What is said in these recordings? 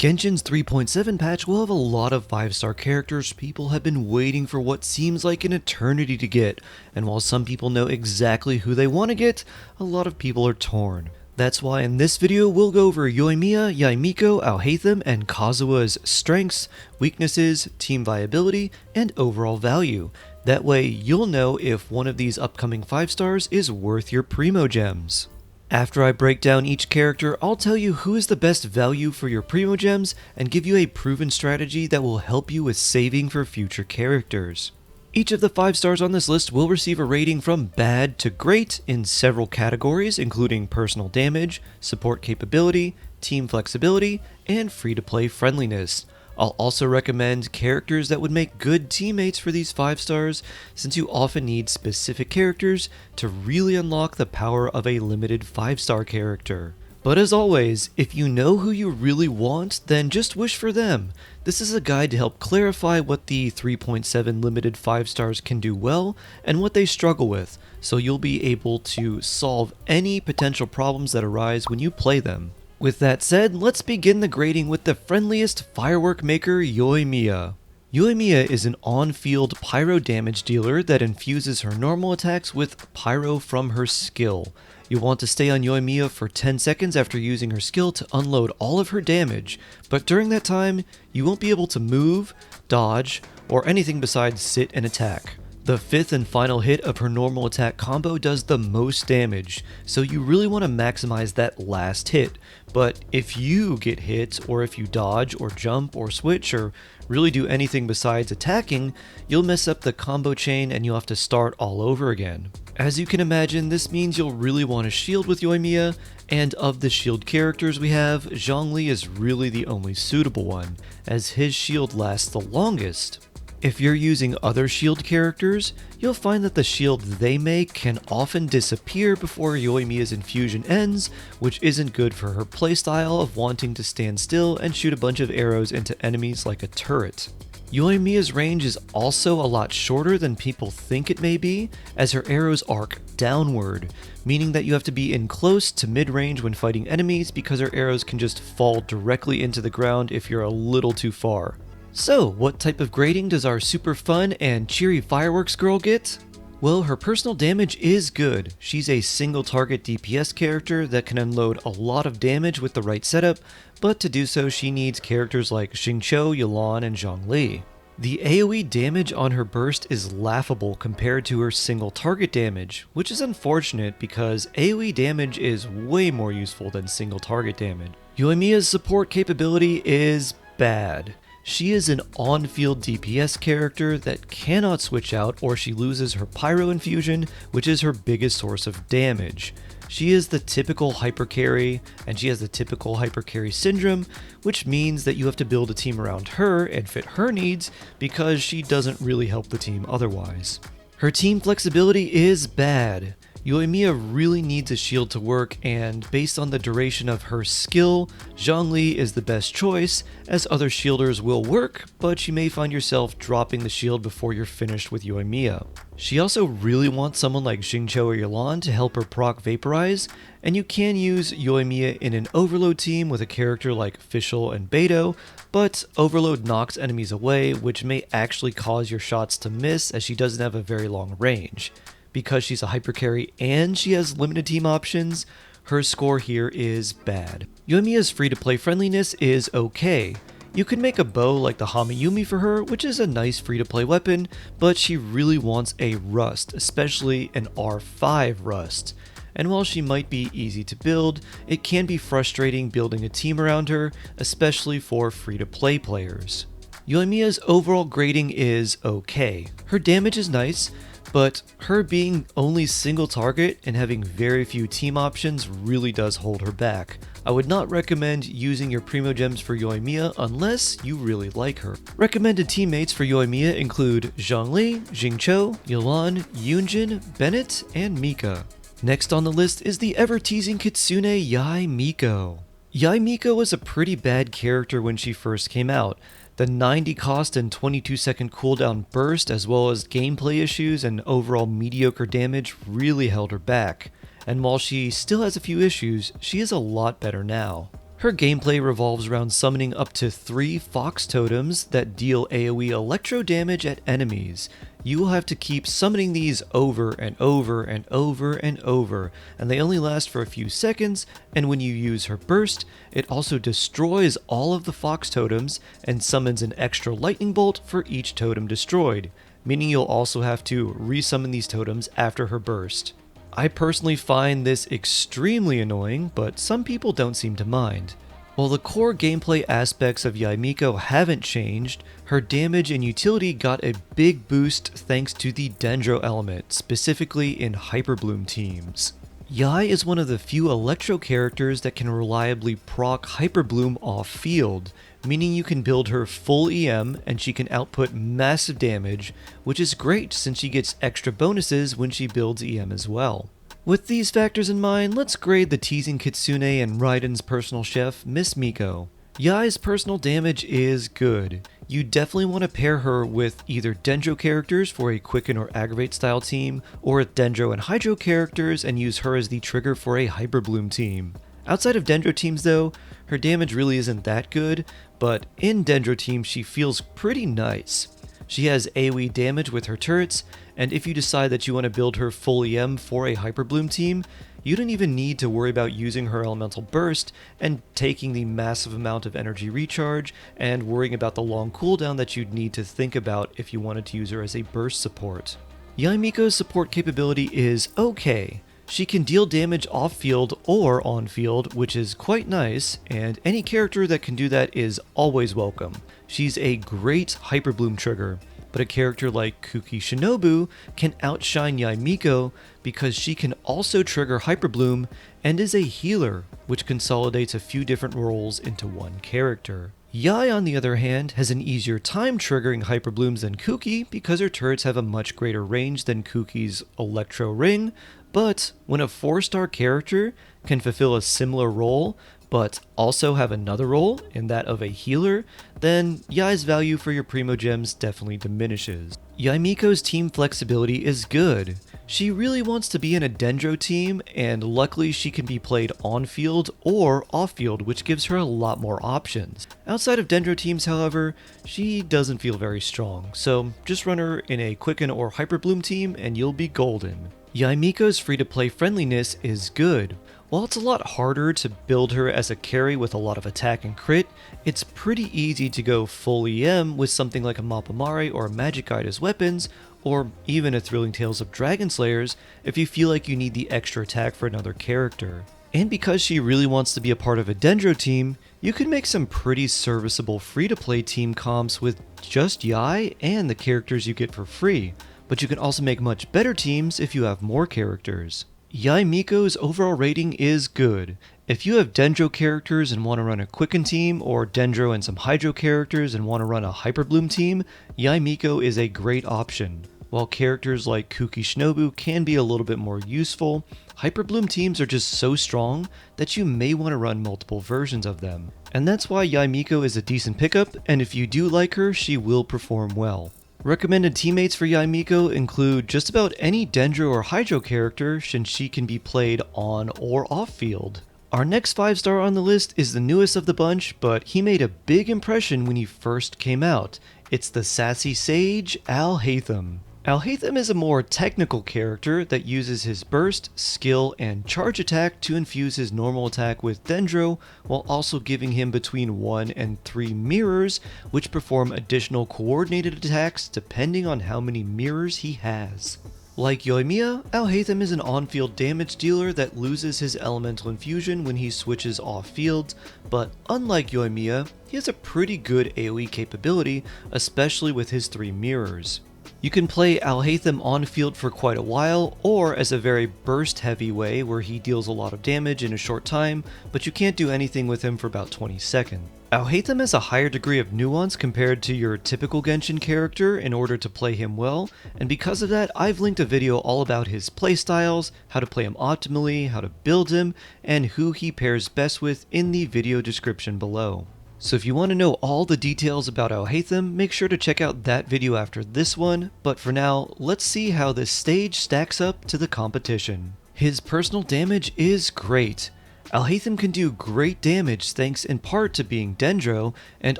Genshin's 3.7 patch will have a lot of 5-star characters people have been waiting for what seems like an eternity to get, and while some people know exactly who they want to get, a lot of people are torn. That's why in this video we'll go over Yoimiya, Yae Miko, Alhaitham, and Kazuha's strengths, weaknesses, team viability, and overall value. That way you'll know if one of these upcoming 5 stars is worth your Primo Gems. After I break down each character, I'll tell you who is the best value for your Primo Gems and give you a proven strategy that will help you with saving for future characters. Each of the 5 stars on this list will receive a rating from bad to great in several categories, including personal damage, support capability, team flexibility, and free-to-play friendliness. I'll also recommend characters that would make good teammates for these 5 stars, since you often need specific characters to really unlock the power of a limited 5-star character. But as always, if you know who you really want, then just wish for them. This is a guide to help clarify what the 3.7 limited 5 stars can do well and what they struggle with, so you'll be able to solve any potential problems that arise when you play them. With that said, let's begin the grading with the friendliest firework maker, Yoimiya. Yoimiya is an on-field pyro damage dealer that infuses her normal attacks with pyro from her skill. You'll want to stay on Yoimiya for 10 seconds after using her skill to unload all of her damage, but during that time, you won't be able to move, dodge, or anything besides sit and attack. The 5th and final hit of her normal attack combo does the most damage, so you really want to maximize that last hit. But if you get hit, or if you dodge, or jump, or switch, or really do anything besides attacking, you'll mess up the combo chain and you'll have to start all over again. As you can imagine, this means you'll really want to shield with Yoimiya, and of the shield characters we have, Zhongli is really the only suitable one, as his shield lasts the longest. If you're using other shield characters, you'll find that the shield they make can often disappear before Yoimiya's infusion ends, which isn't good for her playstyle of wanting to stand still and shoot a bunch of arrows into enemies like a turret. Yoimiya's range is also a lot shorter than people think it may be, as her arrows arc downward, meaning that you have to be in close to mid-range when fighting enemies because her arrows can just fall directly into the ground if you're a little too far. So, what type of grading does our super fun and cheery fireworks girl get? Well, her personal damage is good. She's a single target DPS character that can unload a lot of damage with the right setup, but to do so she needs characters like Xingqiu, Yuan, and Zhongli. The AoE damage on her burst is laughable compared to her single target damage, which is unfortunate because AoE damage is way more useful than single target damage. Yoimiya's support capability is bad. She is an on-field DPS character that cannot switch out or she loses her pyro infusion, which is her biggest source of damage. She is the typical hyper carry, and she has the typical hyper carry syndrome, which means that you have to build a team around her and fit her needs because she doesn't really help the team otherwise. Her team flexibility is bad. Yoimiya really needs a shield to work, and based on the duration of her skill, Zhongli is the best choice, as other shielders will work, but you may find yourself dropping the shield before you're finished with Yoimiya. She also really wants someone like Xingqiu or Yuan to help her proc Vaporize, and you can use Yoimiya in an overload team with a character like Fischl and Beidou, but overload knocks enemies away, which may actually cause your shots to miss as she doesn't have a very long range. Because she's a hyper carry and she has limited team options, her score here is bad. Yoimiya's free-to-play friendliness is okay. You can make a bow like the Hamayumi for her, which is a nice free-to-play weapon, but she really wants a rust, especially an R5 rust. And while she might be easy to build, it can be frustrating building a team around her, especially for free-to-play players. Yoimiya's overall grading is okay. Her damage is nice, but her being only single target and having very few team options really does hold her back. I would not recommend using your Primo Gems for Yoimiya unless you really like her. Recommended teammates for Yoimiya include Zhongli, Xingqiu, Yuan, Yunjin, Bennett, and Mika. Next on the list is the ever-teasing Kitsune Yae Miko. Yae Miko was a pretty bad character when she first came out. The 90 cost and 22 second cooldown burst, as well as gameplay issues and overall mediocre damage, really held her back. And while she still has a few issues, she is a lot better now. Her gameplay revolves around summoning up to 3 fox totems that deal AoE electro damage at enemies. You will have to keep summoning these over and over and over and over, and they only last for a few seconds, and when you use her burst, it also destroys all of the fox totems and summons an extra lightning bolt for each totem destroyed, meaning you'll also have to resummon these totems after her burst. I personally find this extremely annoying, but some people don't seem to mind. While the core gameplay aspects of Yae Miko haven't changed, her damage and utility got a big boost thanks to the Dendro element, specifically in Hyperbloom teams. Yae is one of the few Electro characters that can reliably proc Hyperbloom off-field, meaning you can build her full EM and she can output massive damage, which is great since she gets extra bonuses when she builds EM as well. With these factors in mind, let's grade the teasing Kitsune and Raiden's personal chef, Miss Miko. Yae's personal damage is good. You definitely want to pair her with either Dendro characters for a Quicken or Aggravate style team, or with Dendro and Hydro characters and use her as the trigger for a Hyperbloom team. Outside of Dendro teams though, her damage really isn't that good, but in Dendro teams she feels pretty nice. She has AoE damage with her turrets, and if you decide that you want to build her full EM for a Hyperbloom team, you don't even need to worry about using her elemental burst and taking the massive amount of energy recharge and worrying about the long cooldown that you'd need to think about if you wanted to use her as a burst support. Yae Miko's support capability is okay. She can deal damage off-field or on-field, which is quite nice, and any character that can do that is always welcome. She's a great Hyperbloom trigger, but a character like Kuki Shinobu can outshine Yae Miko because she can also trigger Hyperbloom and is a healer, which consolidates a few different roles into one character. Yae, on the other hand, has an easier time triggering Hyperblooms than Kuki because her turrets have a much greater range than Kuki's Electro Ring, but when a 4-star character can fulfill a similar role, but also have another role in that of a healer, then Yae's value for your Primo Gems definitely diminishes. Yae Miko's team flexibility is good. She really wants to be in a Dendro team, and luckily she can be played on-field or off-field, which gives her a lot more options. Outside of Dendro teams, however, she doesn't feel very strong, so just run her in a Quicken or Hyperbloom team and you'll be golden. Yae Miko's free-to-play friendliness is good. While it's a lot harder to build her as a carry with a lot of attack and crit, it's pretty easy to go full EM with something like a Mappamare or a Magic Guide as weapons, or even a Thrilling Tales of Dragon Slayers if you feel like you need the extra attack for another character. And because she really wants to be a part of a Dendro team, you can make some pretty serviceable free-to-play team comps with just Yae and the characters you get for free, but you can also make much better teams if you have more characters. Yae Miko's overall rating is good. If you have Dendro characters and want to run a Quicken team, or Dendro and some Hydro characters and want to run a Hyperbloom team, Yae Miko is a great option. While characters like Kuki Shinobu can be a little bit more useful, Hyperbloom teams are just so strong that you may want to run multiple versions of them. And that's why Yae Miko is a decent pickup, and if you do like her, she will perform well. Recommended teammates for Yae Miko include just about any Dendro or Hydro character since she can be played on or off field. Our next 5-star on the list is the newest of the bunch, but he made a big impression when he first came out. It's the sassy sage, Alhaitham. Alhaitham is a more technical character that uses his burst, skill, and charge attack to infuse his normal attack with Dendro, while also giving him between 1 and 3 mirrors, which perform additional coordinated attacks depending on how many mirrors he has. Like Yoimiya, Alhaitham is an on-field damage dealer that loses his elemental infusion when he switches off-field, but unlike Yoimiya, he has a pretty good AoE capability, especially with his 3 mirrors. You can play Alhaitham on field for quite a while, or as a very burst heavy way where he deals a lot of damage in a short time, but you can't do anything with him for about 20 seconds. Alhaitham has a higher degree of nuance compared to your typical Genshin character in order to play him well, and because of that I've linked a video all about his playstyles, how to play him optimally, how to build him, and who he pairs best with in the video description below. So if you want to know all the details about Alhaitham, make sure to check out that video after this one, but for now, let's see how this stage stacks up to the competition. His personal damage is great. Alhaitham can do great damage thanks in part to being Dendro, and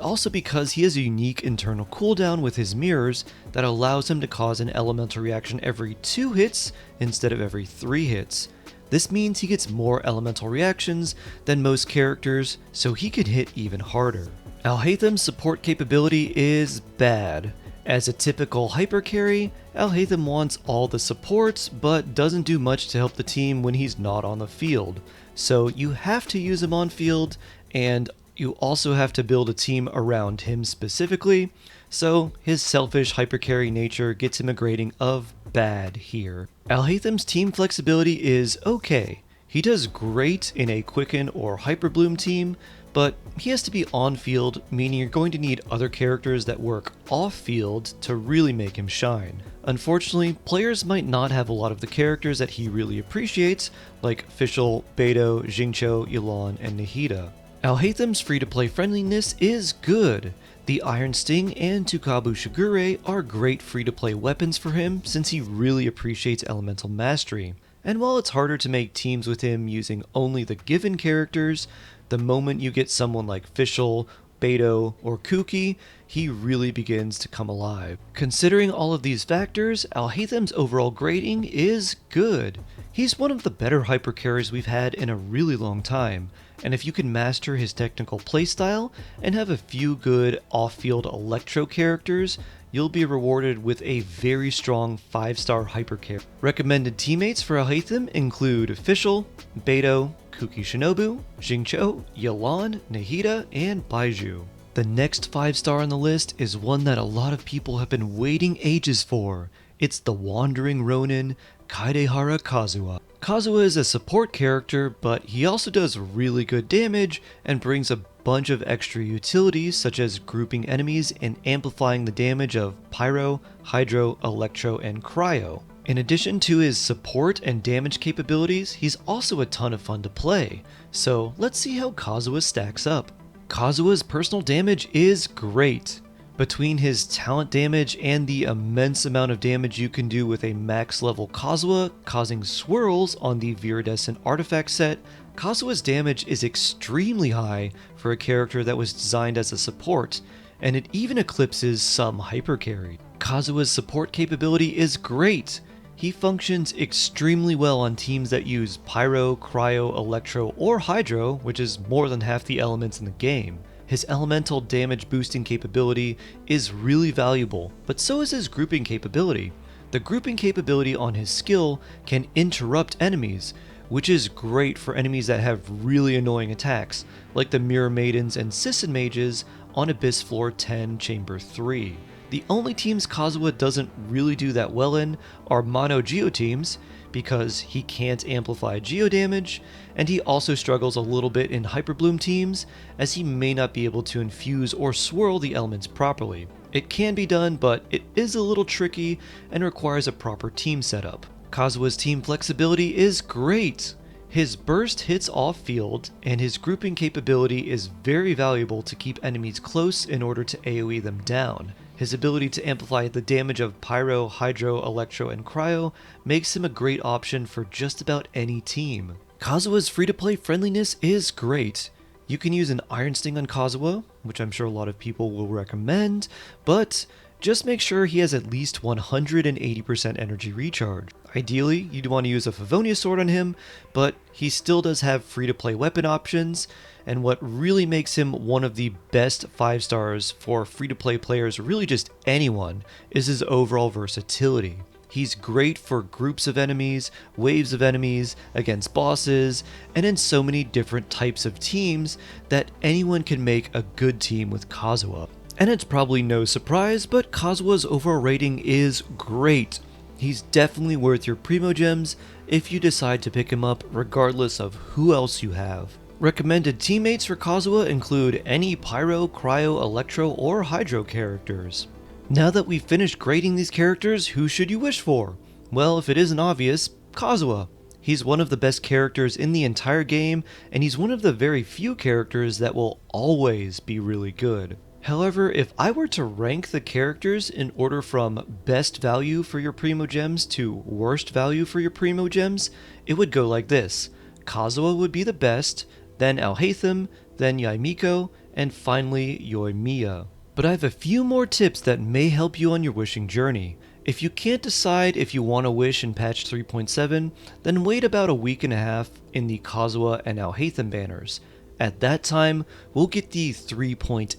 also because he has a unique internal cooldown with his mirrors that allows him to cause an elemental reaction every 2 hits instead of every 3 hits. This means he gets more elemental reactions than most characters, so he can hit even harder. Alhaitham's support capability is bad. As a typical hyper carry, Alhaitham wants all the supports, but doesn't do much to help the team when he's not on the field. So you have to use him on field, and you also have to build a team around him specifically, so his selfish hypercarry nature gets him a grading of bad here. Alhaitham's team flexibility is okay. He does great in a Quicken or Hyperbloom team, but he has to be on field, meaning you're going to need other characters that work off field to really make him shine. Unfortunately, players might not have a lot of the characters that he really appreciates, like Fischl, Beidou, Xingqiu, Yelan, and Nahida. Alhaitham's free-to-play friendliness is good. The Iron Sting and Tukabu Shigure are great free-to-play weapons for him since he really appreciates elemental mastery. And while it's harder to make teams with him using only the given characters, the moment you get someone like Fischl, Beidou, or Kuki, he really begins to come alive. Considering all of these factors, Alhaitham's overall grading is good. He's one of the better hyper carries we've had in a really long time, and if you can master his technical playstyle and have a few good off-field electro characters, you'll be rewarded with a very strong 5-star hyper carry. Recommended teammates for Alhaitham include Fischl, Beidou, Kuki Shinobu, Xingqiu, Yelan, Nahida, and Baizhu. The next 5-star on the list is one that a lot of people have been waiting ages for. It's the Wandering Ronin, Kaidehara Kazuha. Kazuha is a support character, but he also does really good damage and brings a bunch of extra utilities such as grouping enemies and amplifying the damage of Pyro, Hydro, Electro, and Cryo. In addition to his support and damage capabilities, he's also a ton of fun to play, so let's see how Kazuha stacks up. Kazuha's personal damage is great. Between his talent damage and the immense amount of damage you can do with a max level Kazuha causing swirls on the Viridescent artifact set, Kazuha's damage is extremely high for a character that was designed as a support, and it even eclipses some hyper carry. Kazuha's support capability is great. He functions extremely well on teams that use Pyro, Cryo, Electro, or Hydro, which is more than half the elements in the game. His elemental damage boosting capability is really valuable, but so is his grouping capability. The grouping capability on his skill can interrupt enemies, which is great for enemies that have really annoying attacks, like the Mirror Maidens and Sisson Mages on Abyss Floor 10 Chamber 3. The only teams Kazuha doesn't really do that well in are mono Geo teams, because he can't amplify Geo damage, and he also struggles a little bit in Hyperbloom teams, as he may not be able to infuse or swirl the elements properly. It can be done, but it is a little tricky and requires a proper team setup. Kazuha's team flexibility is great. His burst hits off field, and his grouping capability is very valuable to keep enemies close in order to AoE them down. His ability to amplify the damage of Pyro, Hydro, Electro, and Cryo makes him a great option for just about any team. Kazuha's free-to-play friendliness is great. You can use an Iron Sting on Kazuha, which I'm sure a lot of people will recommend, but just make sure he has at least 180% energy recharge. Ideally, you'd want to use a Favonius Sword on him, but he still does have free-to-play weapon options, and what really makes him one of the best 5 stars for free-to-play players, really just anyone, is his overall versatility. He's great for groups of enemies, waves of enemies, against bosses, and in so many different types of teams that anyone can make a good team with Kazuha. And it's probably no surprise, but Kazuha's overall rating is great. He's definitely worth your Primo Gems if you decide to pick him up regardless of who else you have. Recommended teammates for Kazuha include any Pyro, Cryo, Electro, or Hydro characters. Now that we've finished grading these characters, who should you wish for? Well, if it isn't obvious, Kazuha. He's one of the best characters in the entire game, and he's one of the very few characters that will always be really good. However, if I were to rank the characters in order from best value for your Primo Gems to worst value for your Primo Gems, it would go like this: Kazuha would be the best, then Alhaitham, then Yae Miko, and finally Yoimiya. But I have a few more tips that may help you on your wishing journey. If you can't decide if you want to wish in patch 3.7, then wait about a week and a half in the Kazuha and Alhaitham banners. At that time, we'll get the 3.8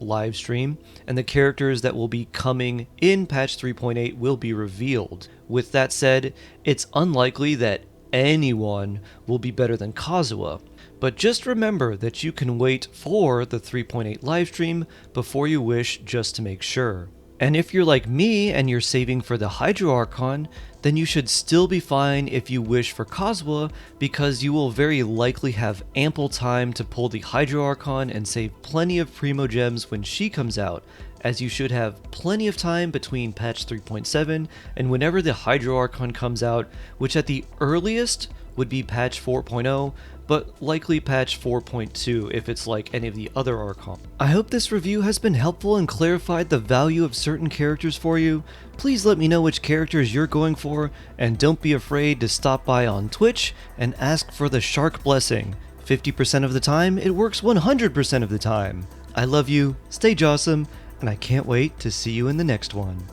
livestream, and the characters that will be coming in patch 3.8 will be revealed. With that said, it's unlikely that anyone will be better than Kazuha, but just remember that you can wait for the 3.8 livestream before you wish just to make sure. And if you're like me and you're saving for the Hydro Archon, then you should still be fine if you wish for Kazuha, because you will very likely have ample time to pull the Hydro Archon and save plenty of Primo Gems when she comes out, as you should have plenty of time between patch 3.7 and whenever the Hydro Archon comes out, which at the earliest would be patch 4.0, but likely patch 4.2 if it's like any of the other Archon. I hope this review has been helpful and clarified the value of certain characters for you. Please let me know which characters you're going for, and don't be afraid to stop by on Twitch and ask for the Shark Blessing. 50% of the time, it works 100% of the time. I love you, stay jawsome, and I can't wait to see you in the next one.